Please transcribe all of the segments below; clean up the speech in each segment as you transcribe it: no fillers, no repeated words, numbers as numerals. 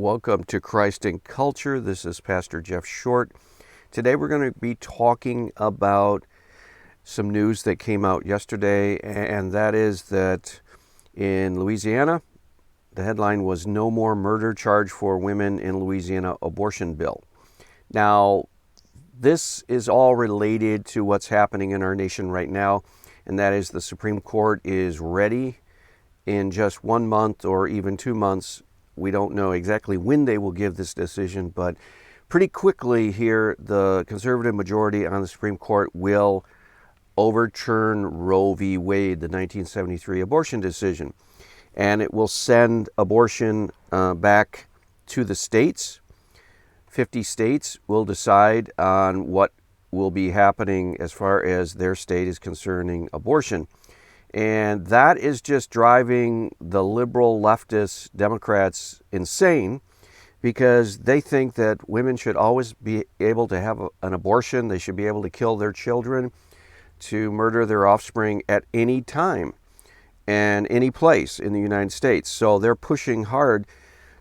Welcome to Christ in Culture. This is Pastor Jeff Short. Today we're going to be talking about some news that came out yesterday, and that is that in Louisiana, the headline was "No More Murder Charge for Women in Louisiana Abortion Bill." Now, this is all related to what's happening in our nation right now, and that is the Supreme Court is ready in just 1 month or even 2 months. We don't know exactly when they will give this decision, but pretty quickly here, the conservative majority on the Supreme Court will overturn Roe v. Wade, the 1973 abortion decision. And it will send abortion back to the states. 50 states will decide on what will be happening as far as their state is concerning abortion. And that is just driving the liberal leftist Democrats insane, because they think that women should always be able to have an abortion. They should be able to kill their children, to murder their offspring at any time and any place in the United States. So they're pushing hard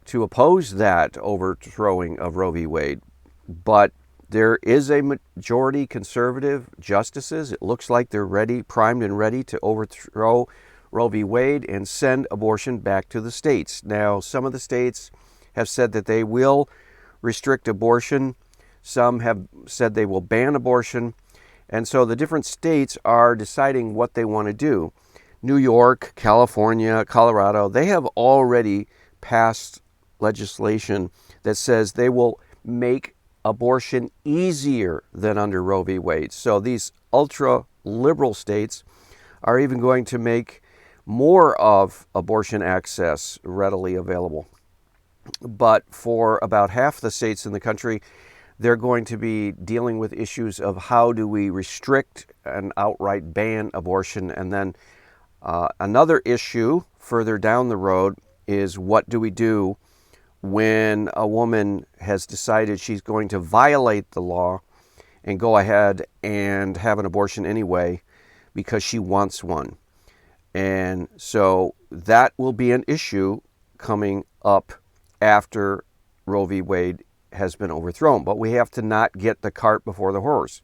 to oppose that overthrowing of Roe v. Wade. But there is a majority conservative justices. It looks like they're ready, primed and ready to overthrow Roe v. Wade and send abortion back to the states. Now, some of the states have said that they will restrict abortion. Some have said they will ban abortion. And so the different states are deciding what they want to do. New York, California, Colorado, they have already passed legislation that says they will make abortion easier than under Roe v. Wade. So these ultra-liberal states are even going to make more of abortion access readily available. But for about half the states in the country, they're going to be dealing with issues of how do we restrict and outright ban abortion. And then another issue further down the road is, what do we do when a woman has decided she's going to violate the law and go ahead and have an abortion anyway because she wants one? And so that will be an issue coming up after Roe v. Wade has been overthrown. But we have to not get the cart before the horse.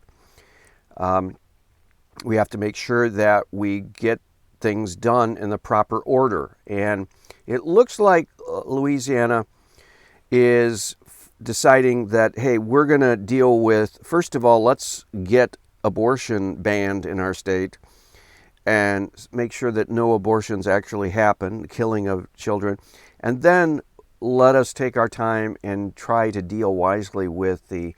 We have to make sure that we get things done in the proper order. And it looks like Louisiana is deciding that, hey, we're going to deal with, first of all, let's get abortion banned in our state and make sure that no abortions actually happen, killing of children. And then let us take our time and try to deal wisely with the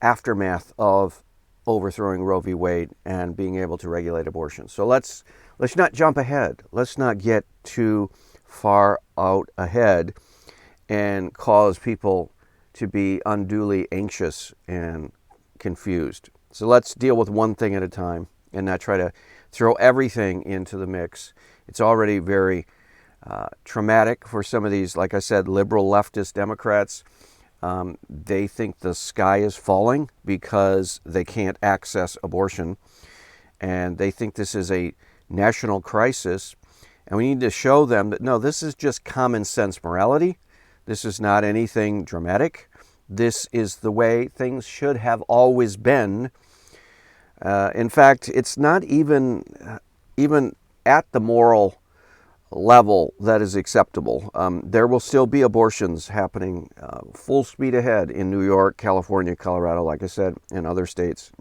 aftermath of overthrowing Roe v. Wade and being able to regulate abortion. So let's not jump ahead. Let's not get too far out ahead and cause people to be unduly anxious and confused. So let's deal with one thing at a time and not try to throw everything into the mix. It's already very traumatic for some of these, like I said, liberal leftist Democrats. They think the sky is falling because they can't access abortion. And they think this is a national crisis. And we need to show them that, no, this is just common sense morality. This is not anything dramatic. This is the way things should have always been. In fact, it's not even at the moral level that is acceptable. There will still be abortions happening full speed ahead in New York, California, Colorado, like I said, and other states.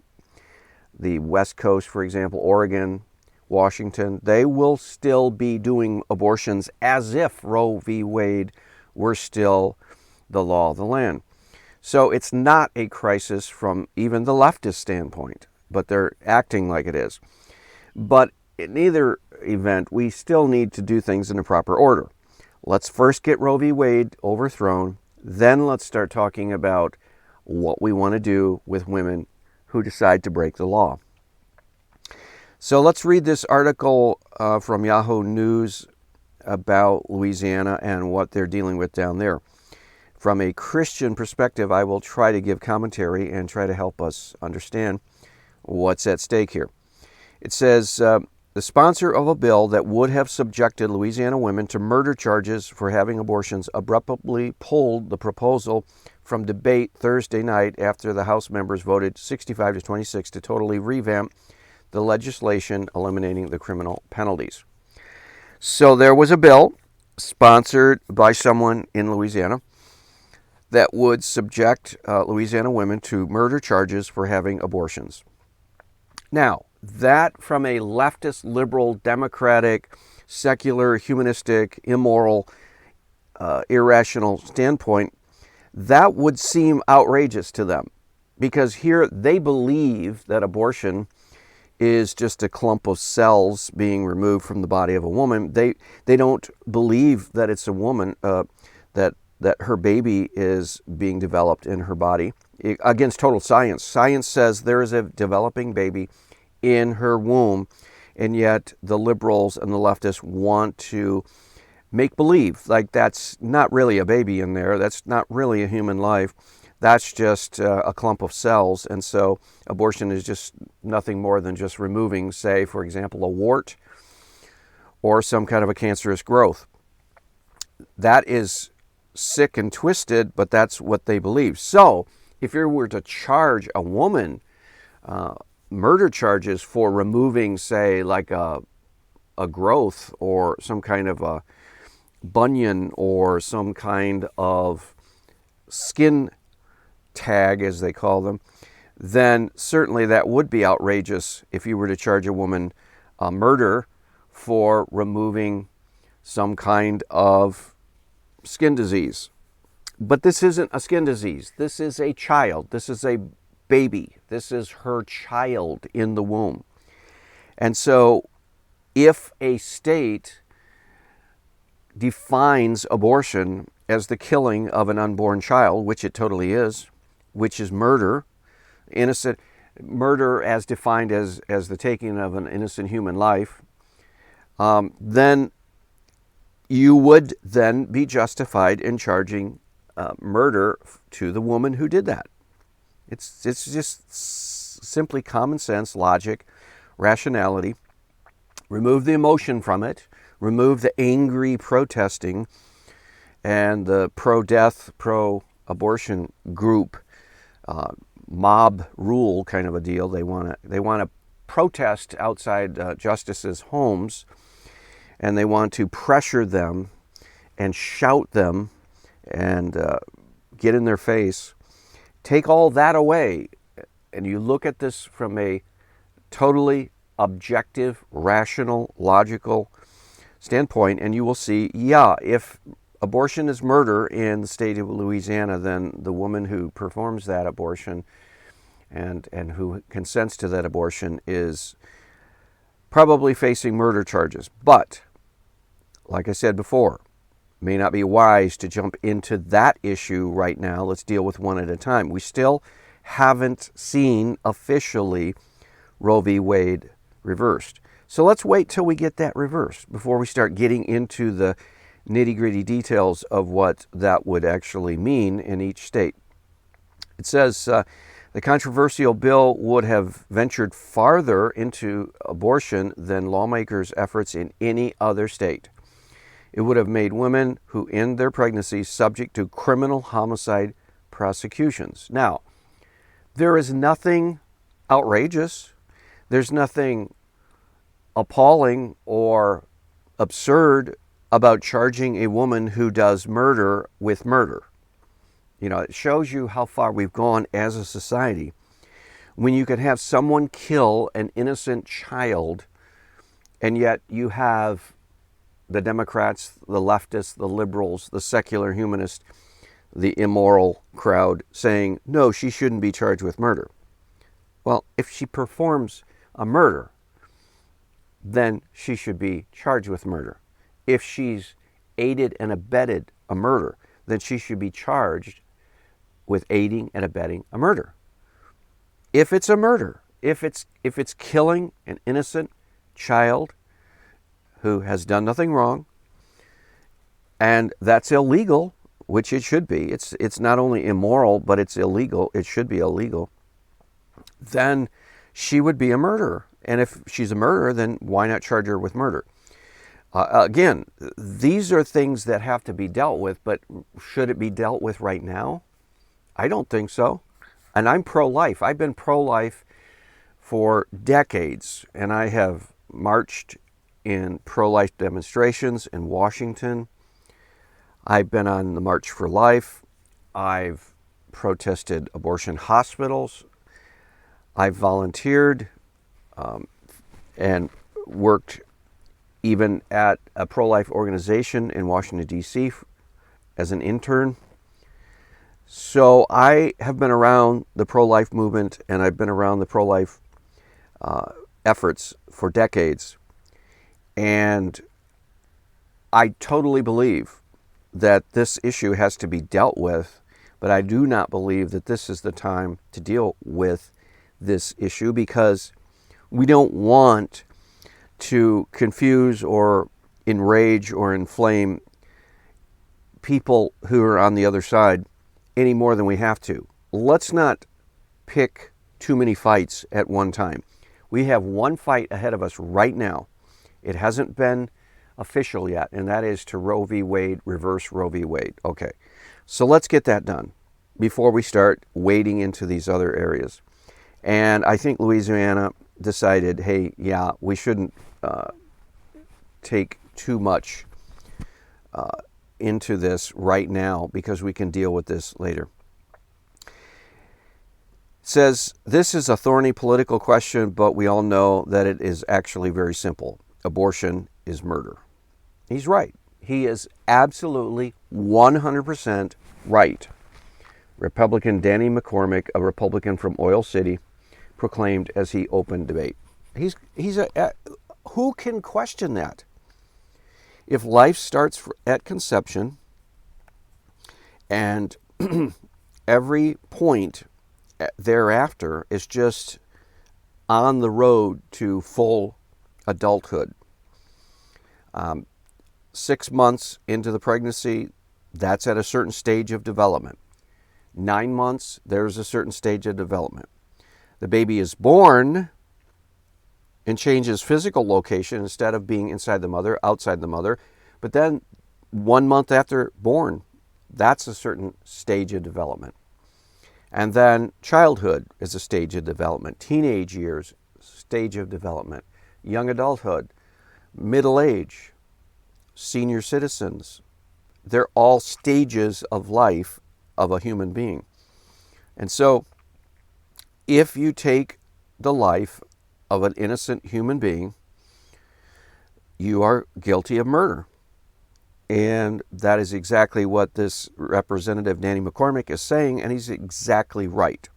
The West Coast, for example, Oregon, Washington, they will still be doing abortions as if Roe v. Wade were still the law of the land. So it's not a crisis from even the leftist standpoint, but they're acting like it is. But in either event, we still need to do things in a proper order. Let's first get Roe v. Wade overthrown. Then let's start talking about what we want to do with women who decide to break the law. So let's read this article from Yahoo News about Louisiana and what they're dealing with down there. From a Christian perspective, I will try to give commentary and try to help us understand what's at stake here. It says, the sponsor of a bill that would have subjected Louisiana women to murder charges for having abortions abruptly pulled the proposal from debate Thursday night after the House members voted 65 to 26 to totally revamp the legislation eliminating the criminal penalties. So there was a bill sponsored by someone in Louisiana that would subject Louisiana women to murder charges for having abortions. Now, that from a leftist, liberal, democratic, secular, humanistic, immoral, irrational standpoint, that would seem outrageous to them, because here they believe that abortion is just a clump of cells being removed from the body of a woman. They don't believe that it's a woman, that her baby is being developed in her body. Against total science. Science says there is a developing baby in her womb, and yet the liberals and the leftists want to make believe like that's not really a baby in there, that's not really a human life, that's just a clump of cells. And so abortion is just nothing more than just removing, say, for example, a wart or some kind of a cancerous growth. That is sick and twisted, but that's what they believe. So if you were to charge a woman murder charges for removing, say, like a growth or some kind of a bunion or some kind of skin tag, as they call them, then certainly that would be outrageous if you were to charge a woman murder for removing some kind of skin disease. But this isn't a skin disease. This is a child. This is a baby. This is her child in the womb. And so if a state defines abortion as the killing of an unborn child, which it totally is, which is murder, innocent murder as defined as the taking of an innocent human life, then you would then be justified in charging murder to the woman who did that. It's just simply common sense, logic, rationality. Remove the emotion from it. Remove the angry protesting and the pro-death, pro-abortion group mob rule kind of a deal. They want to protest outside justices' homes, and they want to pressure them and shout them and get in their face. Take all that away, and you look at this from a totally objective, rational, logical standpoint, and you will see, yeah, if abortion is murder in the state of Louisiana, then the woman who performs that abortion and who consents to that abortion is probably facing murder charges. But, like I said before, may not be wise to jump into that issue right now. Let's deal with one at a time. We still haven't seen officially Roe v. Wade reversed. So let's wait till we get that reversed before we start getting into the nitty-gritty details of what that would actually mean in each state. It says the controversial bill would have ventured farther into abortion than lawmakers' efforts in any other state. It would have made women who end their pregnancies subject to criminal homicide prosecutions. Now, there is nothing outrageous. There's nothing appalling or absurd about charging a woman who does murder with murder. You know, it shows you how far we've gone as a society. When you can have someone kill an innocent child, and yet you have the Democrats, the leftists, the liberals, the secular humanists, the immoral crowd saying, no, she shouldn't be charged with murder. Well, if she performs a murder, then she should be charged with murder. If she's aided and abetted a murder, then she should be charged with aiding and abetting a murder. If it's a murder, if it's killing an innocent child who has done nothing wrong, and that's illegal, which it should be. It's not only immoral, but it's illegal. It should be illegal. Then she would be a murderer. And if she's a murderer, then why not charge her with murder? Again, these are things that have to be dealt with, but should it be dealt with right now? I don't think so. And I'm pro-life. I've been pro-life for decades, and I have marched in pro-life demonstrations in Washington. I've been on the March for Life. I've protested abortion hospitals. I've volunteered and worked even at a pro-life organization in Washington, D.C. as an intern. So I have been around the pro-life movement, and I've been around the pro-life efforts for decades. And I totally believe that this issue has to be dealt with, but I do not believe that this is the time to deal with this issue, because we don't want to confuse or enrage or inflame people who are on the other side any more than we have to. Let's not pick too many fights at one time. We have one fight ahead of us right now. It hasn't been official yet, and that is to Roe v. Wade, reverse Roe v. Wade. Okay, so let's get that done before we start wading into these other areas. And I think Louisiana decided, hey, yeah, we shouldn't take too much into this right now, because we can deal with this later. It says, this is a thorny political question, but we all know that it is actually very simple. Abortion is murder. He's right. He is absolutely 100% right. Republican Danny McCormick, a Republican from Oil City, proclaimed as he opened debate. Who can question that? If life starts at conception and every point thereafter is just on the road to full adulthood, 6 months into the pregnancy, that's at a certain stage of development. 9 months, there's a certain stage of development. The baby is born and changes physical location, instead of being inside the mother, outside the mother. But then 1 month after born, that's a certain stage of development. And then childhood is a stage of development. Teenage years, stage of development. Young adulthood, middle age, senior citizens. They're all stages of life of a human being. And so if you take the life of an innocent human being, you are guilty of murder. And that is exactly what this Representative Danny McCormick is saying, and he's exactly right.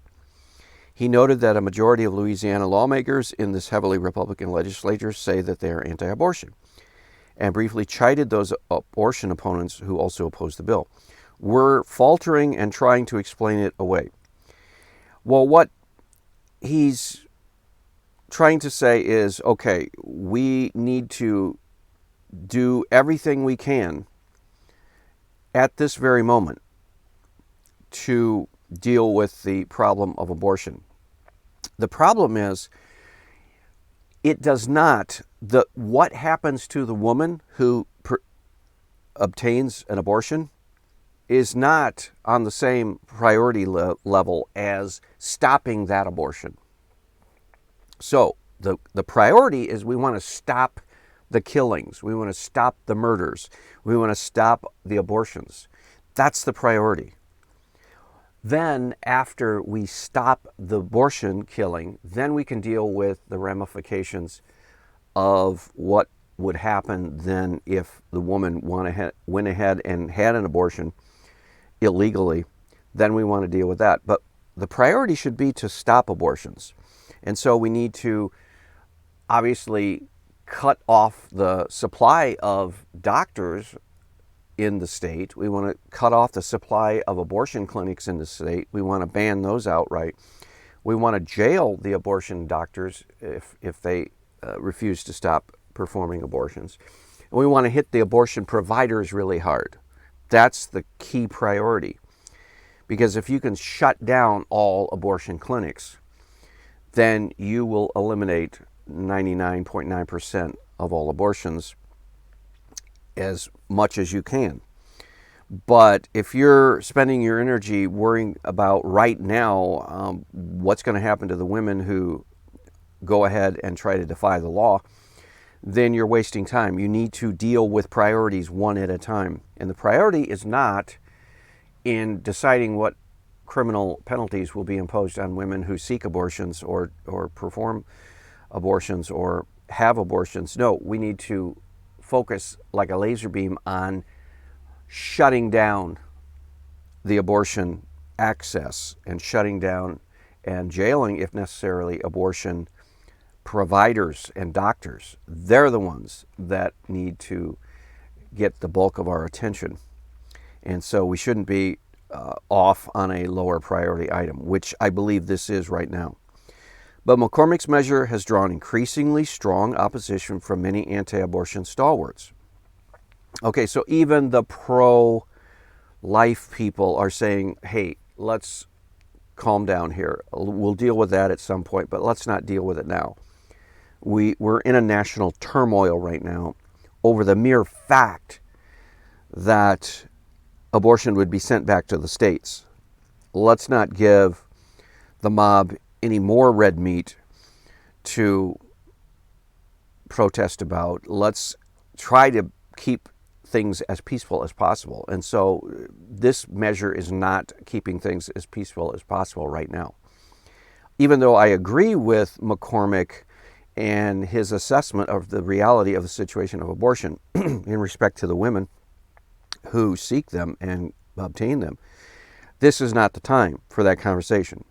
He noted that a majority of Louisiana lawmakers in this heavily Republican legislature say that they are anti-abortion, and briefly chided those abortion opponents who also oppose the bill. We're faltering and trying to explain it away. Well, what he's trying to say is, okay, we need to do everything we can at this very moment to deal with the problem of abortion. The problem is, it does not, what happens to the woman who obtains an abortion is not on the same priority level as stopping that abortion. So the priority is, we want to stop the killings. We want to stop the murders. We want to stop the abortions. That's the priority. Then after we stop the abortion killing, then we can deal with the ramifications of what would happen then if the woman went ahead and had an abortion illegally. Then we want to deal with that. But the priority should be to stop abortions. And so we need to obviously cut off the supply of doctors in the state. We want to cut off the supply of abortion clinics in the state. We want to ban those outright. We want to jail the abortion doctors if they refuse to stop performing abortions. And we want to hit the abortion providers really hard. That's the key priority. Because if you can shut down all abortion clinics, then you will eliminate 99.9% of all abortions as much as you can. But if you're spending your energy worrying about right now what's going to happen to the women who go ahead and try to defy the law, then you're wasting time. You need to deal with priorities one at a time. And the priority is not in deciding what criminal penalties will be imposed on women who seek abortions or perform abortions or have abortions. No, we need to focus like a laser beam on shutting down the abortion access and shutting down and jailing, if necessarily, abortion providers and doctors. They're the ones that need to get the bulk of our attention. And so we shouldn't be off on a lower priority item, which I believe this is right now. But McCormick's measure has drawn increasingly strong opposition from many anti-abortion stalwarts. Okay, so even the pro-life people are saying, hey, let's calm down here. We'll deal with that at some point, but let's not deal with it now. We're in a national turmoil right now over the mere fact that abortion would be sent back to the states. Let's not give the mob any more red meat to protest about. Let's try to keep things as peaceful as possible. And so this measure is not keeping things as peaceful as possible right now. Even though I agree with McCormick and his assessment of the reality of the situation of abortion in respect to the women who seek them and obtain them, this is not the time for that conversation.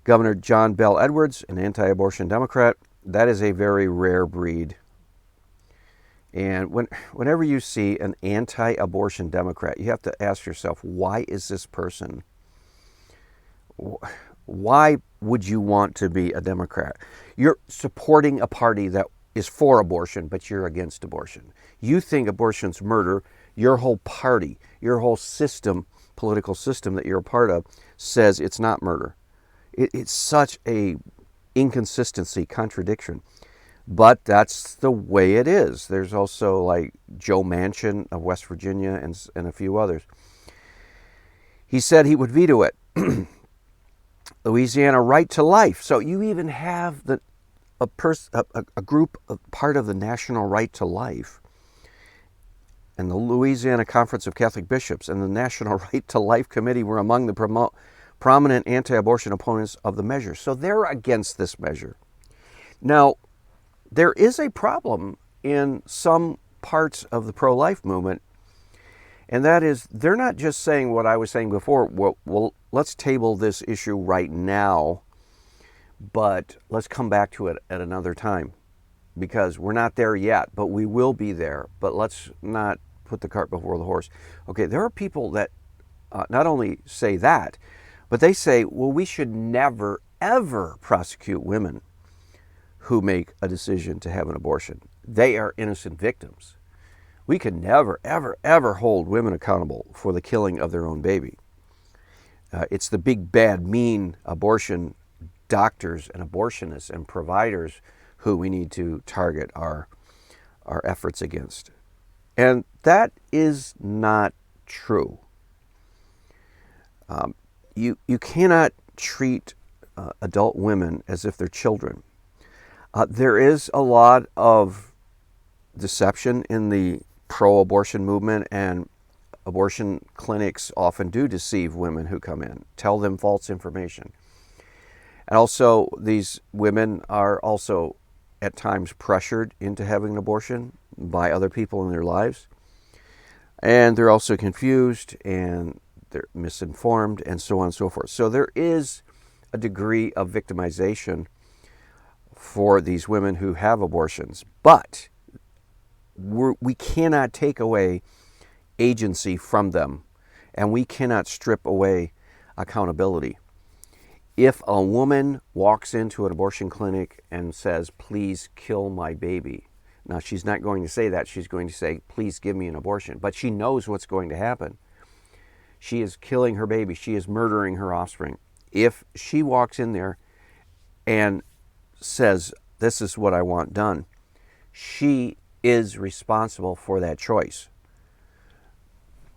Governor John Bel Edwards, an anti-abortion Democrat, that is a very rare breed. And whenever you see an anti-abortion Democrat, you have to ask yourself, why is this person? Why would you want to be a Democrat? You're supporting a party that is for abortion, but you're against abortion. You think abortion's murder. Your whole party, your whole system, political system that you're a part of, says it's not murder. It's such a inconsistency, contradiction. But that's the way it is. There's also like Joe Manchin of West Virginia and a few others. He said he would veto it. Louisiana right to life. So you even have a group, part of the national right to life. And the Louisiana Conference of Catholic Bishops and the National Right to Life Committee were among the prominent anti-abortion opponents of the measure. So they're against this measure. Now, there is a problem in some parts of the pro-life movement, and that is they're not just saying what I was saying before, well, let's table this issue right now, but let's come back to it at another time, because we're not there yet, but we will be there. But let's not put the cart before the horse. Okay, there are people that not only say that, but they say, well, we should never, ever prosecute women who make a decision to have an abortion. They are innocent victims. We can never, ever, ever hold women accountable for the killing of their own baby. It's the big, bad, mean abortion doctors and abortionists and providers who we need to target our efforts against. And that is not true. You cannot treat adult women as if they're children. There is a lot of deception in the pro-abortion movement, and abortion clinics often do deceive women who come in, tell them false information. And also, these women are also at times pressured into having an abortion by other people in their lives. And they're also confused and they're misinformed and so on and so forth. So there is a degree of victimization for these women who have abortions. But we cannot take away agency from them, and we cannot strip away accountability. If a woman walks into an abortion clinic and says, please kill my baby, now she's not going to say that. She's going to say, please give me an abortion. But she knows what's going to happen. She is killing her baby. She is murdering her offspring. If she walks in there and says, this is what I want done. She is responsible for that choice.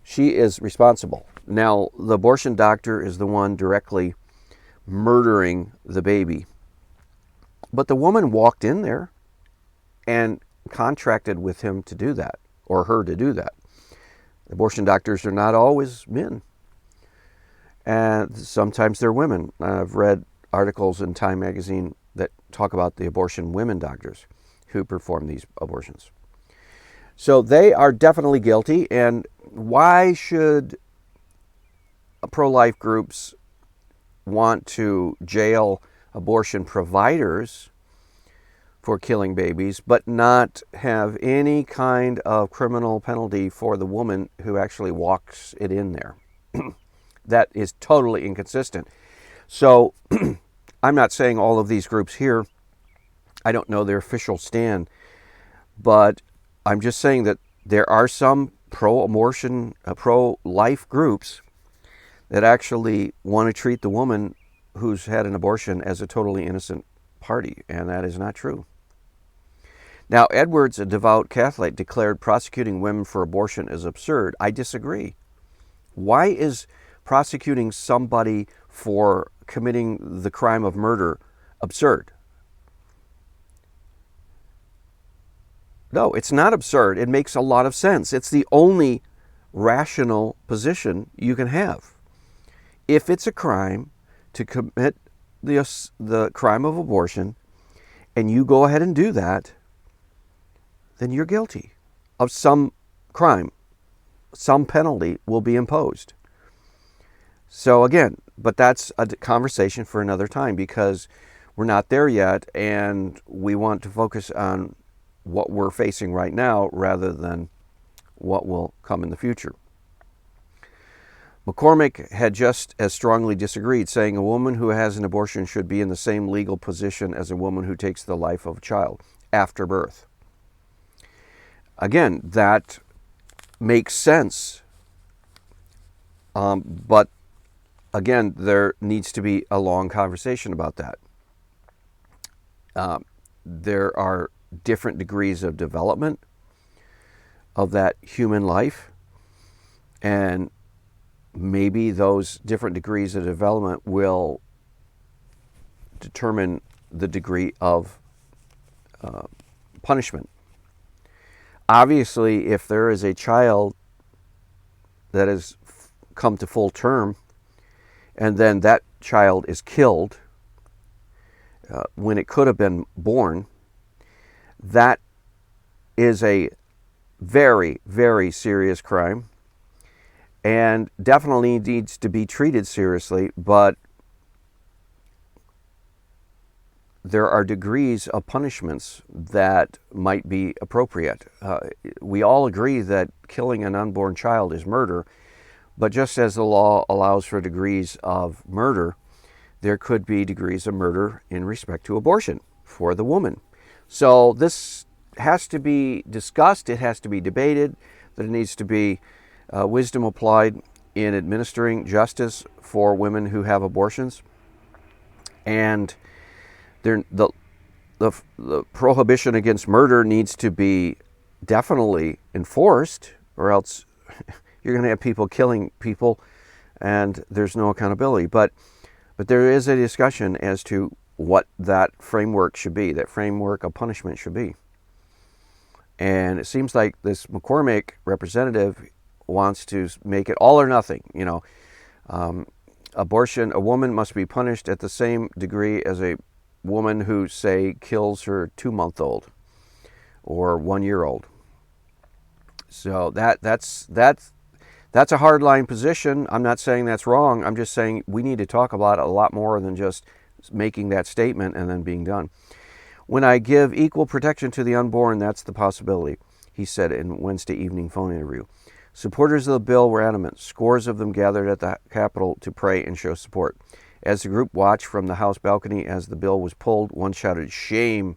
She is responsible. Now, the abortion doctor is the one directly murdering the baby. But the woman walked in there and contracted with him to do that, or her to do that. Abortion doctors are not always men. And sometimes they're women. I've read articles in Time magazine that talk about the abortion women doctors who perform these abortions. So they are definitely guilty. And why should pro-life groups want to jail abortion providers for killing babies, but not have any kind of criminal penalty for the woman who actually walks it in there? That is totally inconsistent. So I'm not saying all of these groups here, I don't know their official stand, but I'm just saying that there are some pro-abortion, pro-life groups that actually want to treat the woman who's had an abortion as a totally innocent party, and that is not true. Now, Edwards, a devout Catholic, declared prosecuting women for abortion is absurd. I disagree. Why is prosecuting somebody for committing the crime of murder absurd? No, it's not absurd. It makes a lot of sense. It's the only rational position you can have. If it's a crime to commit the crime of abortion, and you go ahead and do that, then you're guilty of some crime. Some penalty will be imposed. So again, but that's a conversation for another time, because we're not there yet, and we want to focus on what we're facing right now rather than what will come in the future. McCormick had just as strongly disagreed, saying a woman who has an abortion should be in the same legal position as a woman who takes the life of a child after birth. Again, that makes sense, but again, there needs to be a long conversation about that. There are different degrees of development of that human life, and maybe those different degrees of development will determine the degree of punishment. Obviously, if there is a child that has come to full term, and then that child is killed when it could have been born, that is a very, very serious crime and definitely needs to be treated seriously, but there are degrees of punishments that might be appropriate. We all agree that killing an unborn child is murder, but just as the law allows for degrees of murder, there could be degrees of murder in respect to abortion for the woman. So this has to be discussed, it has to be debated, there needs to be wisdom applied in administering justice for women who have abortions. And the prohibition against murder needs to be definitely enforced, or else you're going to have people killing people and there's no accountability. But there is a discussion as to what that framework should be, that framework of punishment should be. And it seems like this McCormick representative wants to make it all or nothing. You know, abortion, a woman must be punished at the same degree as a woman who, say, kills her 2-month-old or 1-year-old. So that's a hardline position. I'm not saying that's wrong. I'm just saying we need to talk about it a lot more than just making that statement and then being done. When I give equal protection to the unborn, that's the possibility, he said in Wednesday evening phone interview. Supporters of the bill were adamant. Scores of them gathered at the Capitol to pray and show support. As the group watched from the House balcony as the bill was pulled, one shouted, "Shame."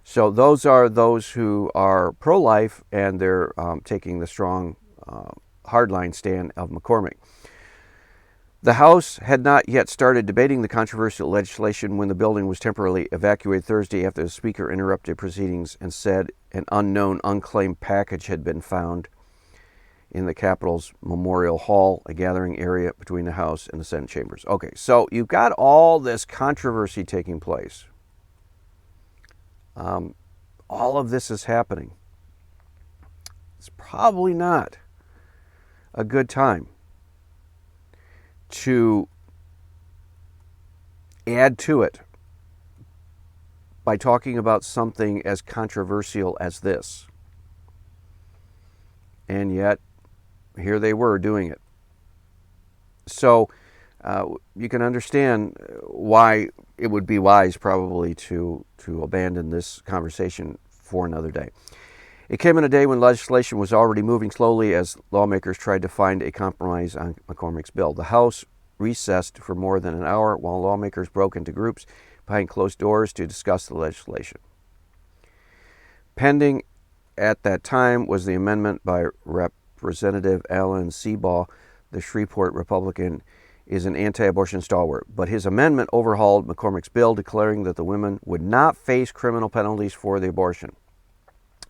So those are those who are pro-life, and they're taking the strong hardline stand of McCormick. The House had not yet started debating the controversial legislation when the building was temporarily evacuated Thursday after the Speaker interrupted proceedings and said an unknown, unclaimed package had been found in the Capitol's Memorial Hall, a gathering area between the House and the Senate chambers. Okay, so you've got all this controversy taking place. All of this is happening. It's probably not a good time to add to it by talking about something as controversial as this. And yet, here they were doing it. So you can understand why it would be wise probably to abandon this conversation for another day. It came in a day when legislation was already moving slowly as lawmakers tried to find a compromise on McCormick's bill. The House recessed for more than an hour while lawmakers broke into groups behind closed doors to discuss the legislation. Pending at that time was the amendment by Representative Alan Seabaugh. The Shreveport Republican is an anti-abortion stalwart, but his amendment overhauled McCormick's bill, declaring that the women would not face criminal penalties for the abortion.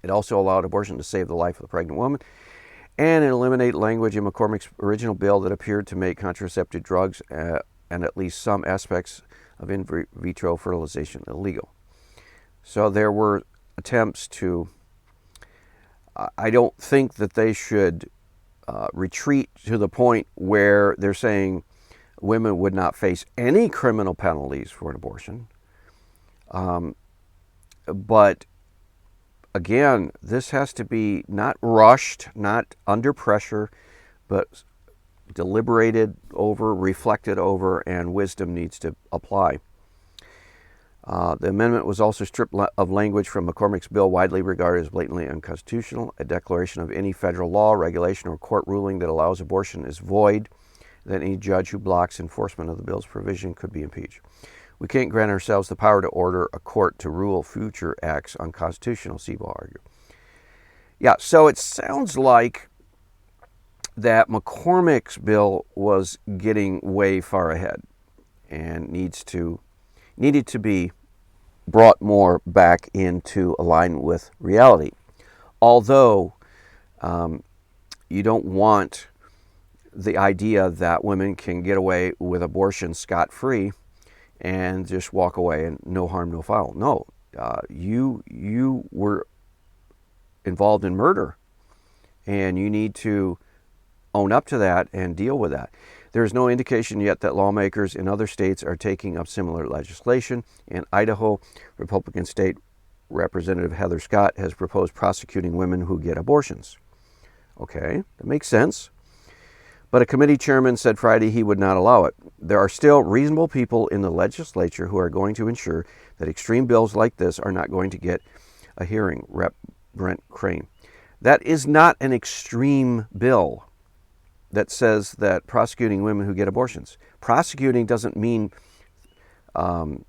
It also allowed abortion to save the life of the pregnant woman, and it eliminated language in McCormick's original bill that appeared to make contraceptive drugs and at least some aspects of in vitro fertilization illegal. So there were attempts to, I don't think that they should retreat to the point where they're saying women would not face any criminal penalties for an abortion. But again, this has to be not rushed, not under pressure, but deliberated over, reflected over, and wisdom needs to apply. The amendment was also stripped of language from McCormick's bill widely regarded as blatantly unconstitutional. A declaration of any federal law, regulation, or court ruling that allows abortion is void. Then any judge who blocks enforcement of the bill's provision could be impeached. We can't grant ourselves the power to order a court to rule future acts unconstitutional, Seabaugh argued. Yeah, so it sounds like that McCormick's bill was getting way far ahead and needed to be brought more back into alignment with reality. Although you don't want the idea that women can get away with abortion scot-free and just walk away and no harm, no foul. No, you were involved in murder, and you need to own up to that and deal with that. There is no indication yet that lawmakers in other states are taking up similar legislation. In Idaho, Republican State Representative Heather Scott has proposed prosecuting women who get abortions. Okay, that makes sense. But a committee chairman said Friday he would not allow it. There are still reasonable people in the legislature who are going to ensure that extreme bills like this are not going to get a hearing, Rep. Brent Crane. That is not an extreme bill that says that prosecuting women who get abortions. Prosecuting doesn't mean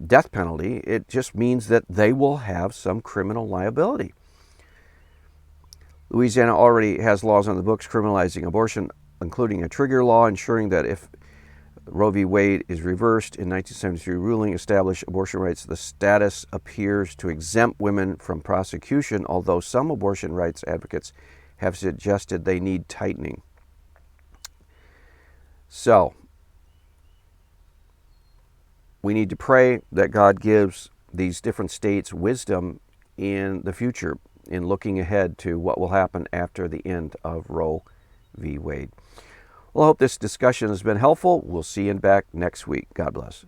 death penalty. It just means that they will have some criminal liability. Louisiana already has laws on the books criminalizing abortion, including a trigger law ensuring that if Roe v. Wade is reversed in 1973 ruling established abortion rights, the status appears to exempt women from prosecution, although some abortion rights advocates have suggested they need tightening. So, we need to pray that God gives these different states wisdom in the future in looking ahead to what will happen after the end of Roe v. Wade. Well, I hope this discussion has been helpful. We'll see you back next week. God bless.